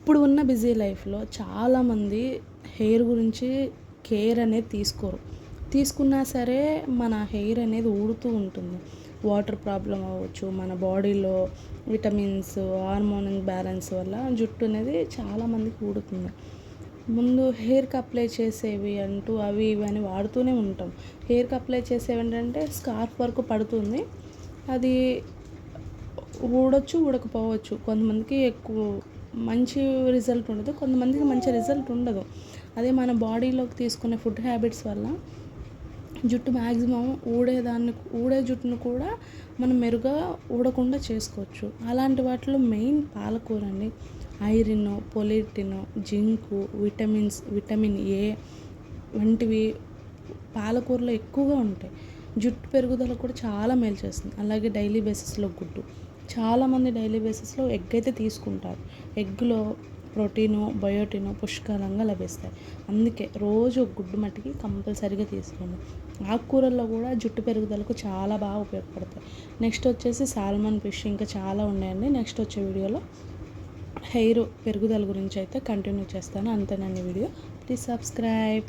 ఇప్పుడు ఉన్న బిజీ లైఫ్లో చాలామంది హెయిర్ గురించి కేర్ అనేది తీసుకోరు. తీసుకున్నా సరే మన హెయిర్ అనేది ఊడుతూ ఉంటుంది. వాటర్ ప్రాబ్లం అవ్వచ్చు, మన బాడీలో విటమిన్స్, హార్మోన్ బ్యాలెన్స్ వల్ల జుట్టు అనేది చాలామందికి ఊడుతుంది. ముందు హెయిర్కి అప్లై చేసేవి అంటూ అవి ఇవి అని వాడుతూనే ఉంటాం. హెయిర్కి అప్లై చేసేవి ఏంటంటే స్కార్ఫ్ వరకు పడుతుంది. అది ఊడొచ్చు, ఊడకపోవచ్చు. కొంతమందికి ఎక్కువ మంచి రిజల్ట్ ఉండదు, కొంతమందికి మంచి రిజల్ట్ ఉండదు. అదే మన బాడీలోకి తీసుకునే ఫుడ్ హ్యాబిట్స్ వల్ల జుట్టు మ్యాక్సిమం ఊడే జుట్టును కూడా మనం మెరుగ్గా ఊడకుండా చేసుకోవచ్చు. అలాంటి వాటిలో మెయిన్ పాలకూర అండి. ఐరన్, పొలిటిన్, జింకు, విటమిన్ ఏ వంటివి పాలకూరలో ఎక్కువగా ఉంటాయి. జుట్టు పెరుగుదల కూడా చాలా మేలు చేస్తుంది. అలాగే డైలీ బేసిస్లో గుడ్డు, చాలామంది డైలీ బేసిస్లో ఎగ్ అయితే తీసుకుంటారు. ఎగ్లో ప్రోటీను, బయోటిను పుష్కలంగా లభిస్తాయి. అందుకే రోజు ఒక గుడ్డు మట్టికి కంపల్సరీగా తీసుకోండి. ఆకుకూరల్లో కూడా జుట్టు పెరుగుదలకు చాలా బాగా ఉపయోగపడతాయి. నెక్స్ట్ వచ్చేసి సాల్మన్ ఫిష్, ఇంకా చాలా ఉన్నాయండి. నెక్స్ట్ వచ్చే వీడియోలో హెయిర్ పెరుగుదల గురించి అయితే కంటిన్యూ చేస్తాను. అంతేనండి వీడియో. Please subscribe.